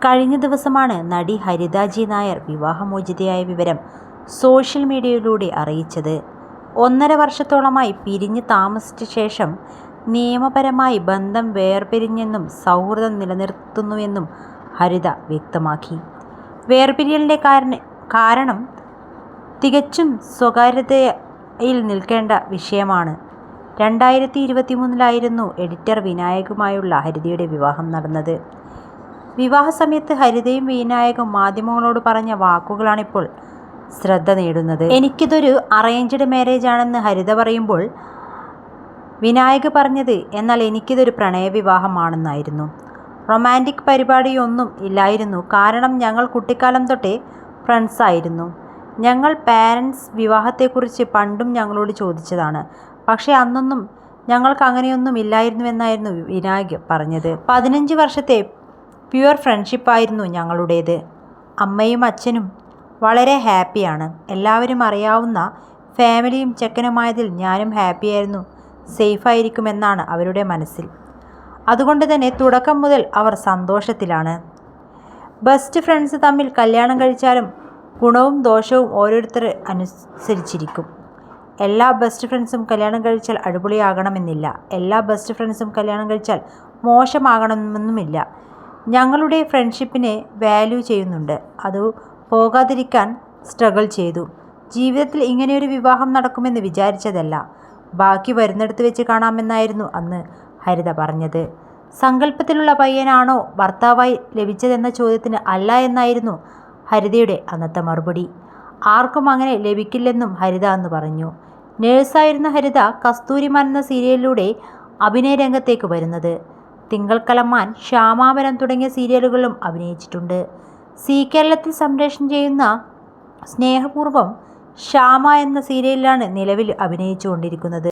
കഴിഞ്ഞ ദിവസമാണ് നടി ഹരിത ജി നായർ വിവാഹമോചിതയായ വിവരം സോഷ്യൽ മീഡിയയിലൂടെ അറിയിച്ചത്. 1.5 വർഷത്തോളമായി പിരിഞ്ഞ് താമസിച്ച ശേഷം നിയമപരമായി ബന്ധം വേർപിരിഞ്ഞെന്നും സൗഹൃദം നിലനിർത്തുന്നുവെന്നും ഹരിത വ്യക്തമാക്കി. വേർപിരിയലിൻ്റെ കാരണം തികച്ചും സ്വകാര്യതയിൽ നിൽക്കേണ്ട വിഷയമാണ്. 2023 എഡിറ്റർ വിനായകുമായുള്ള ഹരിതയുടെ വിവാഹം നടന്നത്. വിവാഹസമയത്ത് ഹരിതയും വിനായകും മാധ്യമങ്ങളോട് പറഞ്ഞ വാക്കുകളാണിപ്പോൾ ശ്രദ്ധ നേടുന്നത്. എനിക്കിതൊരു അറേഞ്ച്ഡ് മാരേജ് ആണെന്ന് ഹരിത പറയുമ്പോൾ വിനായക് പറഞ്ഞത് എന്നാൽ എനിക്കിതൊരു പ്രണയവിവാഹമാണെന്നായിരുന്നു. റൊമാൻറ്റിക് പരിപാടിയൊന്നും ഇല്ലായിരുന്നു. കാരണം ഞങ്ങൾ കുട്ടിക്കാലം തൊട്ടേ ഫ്രണ്ട്സായിരുന്നു. ഞങ്ങൾ പാരൻസ് വിവാഹത്തെക്കുറിച്ച് പണ്ടും ഞങ്ങളോട് ചോദിച്ചതാണ്. പക്ഷേ അന്നൊന്നും ഞങ്ങൾക്ക് അങ്ങനെയൊന്നും ഇല്ലായിരുന്നുവെന്നായിരുന്നു വിനായക് പറഞ്ഞത്. 15 വർഷത്തെ പ്യുവർ ഫ്രണ്ട്ഷിപ്പായിരുന്നു ഞങ്ങളുടേത്. അമ്മയും അച്ഛനും വളരെ ഹാപ്പിയാണ്. എല്ലാവരും അറിയാവുന്ന ഫാമിലിയും ചെക്കനുമായതിൽ ഞാനും ഹാപ്പിയായിരുന്നു. സേഫായിരിക്കുമെന്നാണ് അവരുടെ മനസ്സിൽ. അതുകൊണ്ട് തന്നെ തുടക്കം മുതൽ അവർ സന്തോഷത്തിലാണ്. ബെസ്റ്റ് ഫ്രണ്ട്സ് തമ്മിൽ കല്യാണം കഴിച്ചാലും ഗുണവും ദോഷവും ഓരോരുത്തർ അനുസരിച്ചിരിക്കും. എല്ലാ ബെസ്റ്റ് ഫ്രണ്ട്സും കല്യാണം കഴിച്ചാൽ അടിപൊളിയാകണമെന്നില്ല. എല്ലാ ബെസ്റ്റ് ഫ്രണ്ട്സും കല്യാണം കഴിച്ചാൽ മോശമാകണമെന്നുമില്ല. ഞങ്ങളുടെ ഫ്രണ്ട്ഷിപ്പിനെ വാല്യൂ ചെയ്യുന്നുണ്ട്. അത് പോകാതിരിക്കാൻ സ്ട്രഗിൾ ചെയ്തു. ജീവിതത്തിൽ ഇങ്ങനെയൊരു വിവാഹം നടക്കുമെന്ന് വിചാരിച്ചതല്ല. ബാക്കി വരുന്നിടത്ത് വെച്ച് കാണാമെന്നായിരുന്നു അന്ന് ഹരിത പറഞ്ഞത്. സങ്കല്പത്തിലുള്ള പയ്യനാണോ ഭർത്താവായി ലഭിച്ചതെന്ന ചോദ്യത്തിന് അല്ല എന്നായിരുന്നു ഹരിതയുടെ അന്നത്തെ മറുപടി. ആർക്കും അങ്ങനെ ലഭിക്കില്ലെന്നും ഹരിത അന്ന് പറഞ്ഞു. നേഴ്സായിരുന്ന ഹരിത കസ്തൂരിമാൻ എന്ന സീരിയലിലൂടെ അഭിനയ രംഗത്തേക്ക് വരുന്നത്. തിങ്കൾ കലമാൻ, ശ്യാമാപരം തുടങ്ങിയ സീരിയലുകളിലും അഭിനയിച്ചിട്ടുണ്ട്. സീ കേരളത്തിൽ സംപ്രേഷണം ചെയ്യുന്ന സ്നേഹപൂർവ്വം ശ്യാമ എന്ന സീരിയലിലാണ് നിലവിൽ അഭിനയിച്ചുകൊണ്ടിരിക്കുന്നത്.